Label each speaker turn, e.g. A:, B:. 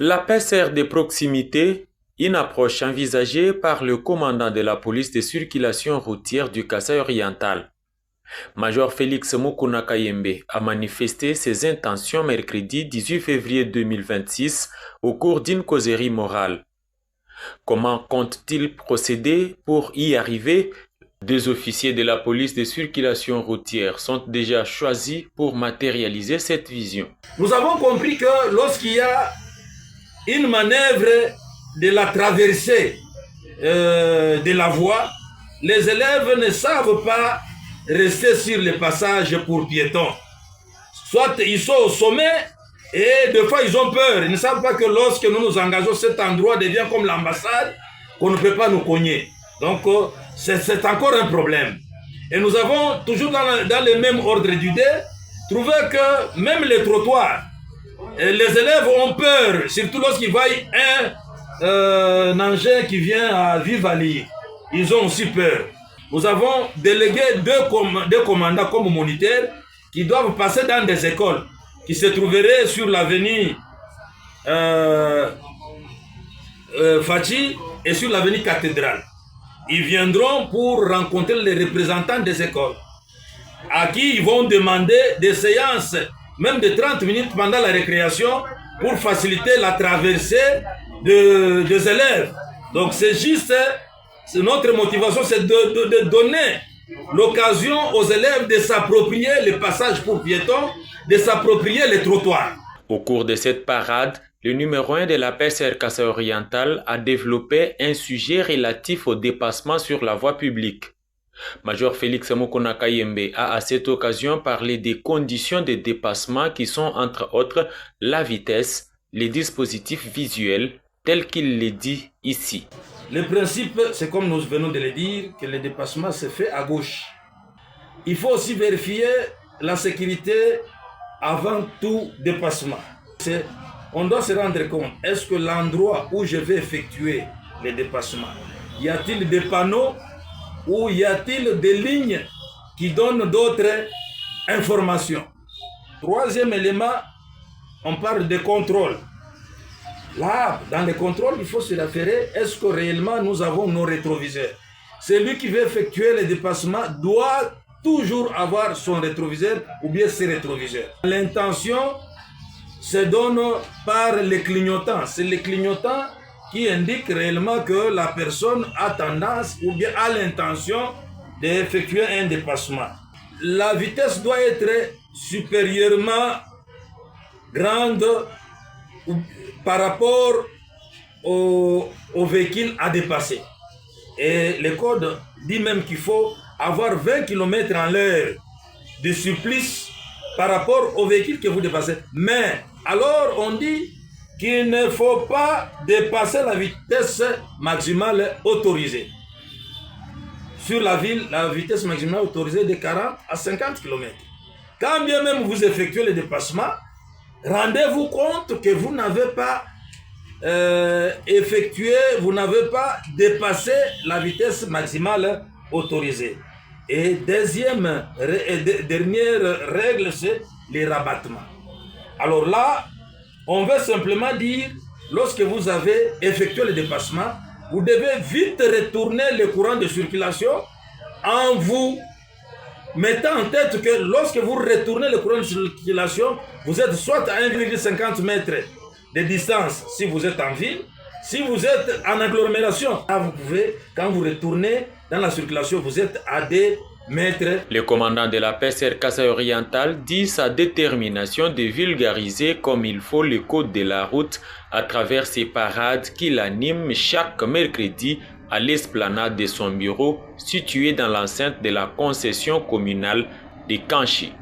A: La PCR de proximité, une approche envisagée par le commandant de la police de circulation routière du Kasaï oriental. Major Félix Mukuna Kayembe a manifesté ses intentions mercredi 18 février 2026 au cours d'une causerie morale. Comment compte-t-il procéder pour y arriver? Deux officiers de la police de circulation routière sont déjà choisis pour matérialiser cette vision.
B: Nous avons compris que lorsqu'il y a une manœuvre de la traversée de la voie, les élèves ne savent pas rester sur le passage pour piétons. Soit ils sont au sommet et des fois ils ont peur. Ils ne savent pas que lorsque nous nous engageons, cet endroit devient comme l'ambassade, qu'on ne peut pas nous cogner. Donc c'est encore un problème. Et nous avons toujours dans le même ordre d'idée trouvé que même les trottoirs, les élèves ont peur, surtout lorsqu'ils voient un engin qui vient à vive allure. Ils ont aussi peur. Nous avons délégué deux commandants comme moniteurs qui doivent passer dans des écoles qui se trouveraient sur l'avenue Fachi et sur l'avenue Cathédrale. Ils viendront pour rencontrer les représentants des écoles à qui ils vont demander des séances, même de 30 minutes pendant la récréation pour faciliter la traversée des élèves. Donc c'est juste, notre motivation, c'est de donner l'occasion aux élèves de s'approprier les passages pour piétons, de s'approprier les trottoirs.
A: Au cours de cette parade, le numéro 1 de la PCR Kasaï oriental a développé un sujet relatif au dépassement sur la voie publique. Major Félix Mukuna Kayembe a à cette occasion parlé des conditions de dépassement qui sont entre autres la vitesse, les dispositifs visuels, tels qu'il les dit ici.
B: Le principe, c'est comme nous venons de le dire, que le dépassement se fait à gauche. Il faut aussi vérifier la sécurité avant tout dépassement. On doit se rendre compte, est-ce que l'endroit où je vais effectuer le dépassement, y a-t-il des panneaux ou y a-t-il des lignes qui donnent d'autres informations? Troisième élément, on parle de contrôle. Là, dans les contrôles, il faut se référer, est-ce que réellement nous avons nos rétroviseurs? Celui qui veut effectuer le dépassement doit toujours avoir son rétroviseur ou bien ses rétroviseurs. L'intention se donne par les clignotants. C'est les clignotants qui indiquent réellement que la personne a tendance ou bien a l'intention d'effectuer un dépassement. La vitesse doit être supérieurement grande par rapport au véhicule à dépasser. Et le code dit même qu'il faut avoir 20 km en l'heure de supplice par rapport au véhicule que vous dépassez. Mais alors on dit qu'il ne faut pas dépasser la vitesse maximale autorisée. Sur la ville, la vitesse maximale autorisée est de 40 à 50 km. Quand bien même vous effectuez le dépassement, rendez-vous compte que vous n'avez pas vous n'avez pas dépassé la vitesse maximale autorisée. Et dernière règle, c'est les rabattements. Alors là, on veut simplement dire, lorsque vous avez effectué le dépassement, vous devez vite retourner le courant de circulation en vous mettant en tête que lorsque vous retournez le courant de circulation, vous êtes soit à 1,50 m de distance si vous êtes en ville, si vous êtes en agglomération, vous pouvez, quand vous retournez dans la circulation, vous êtes à des mètres.
A: Le commandant de la PCR Kasaï oriental dit sa détermination de vulgariser comme il faut le code de la route à travers ces parades qu'il anime chaque mercredi à l'esplanade de son bureau situé dans l'enceinte de la concession communale de Kanchi.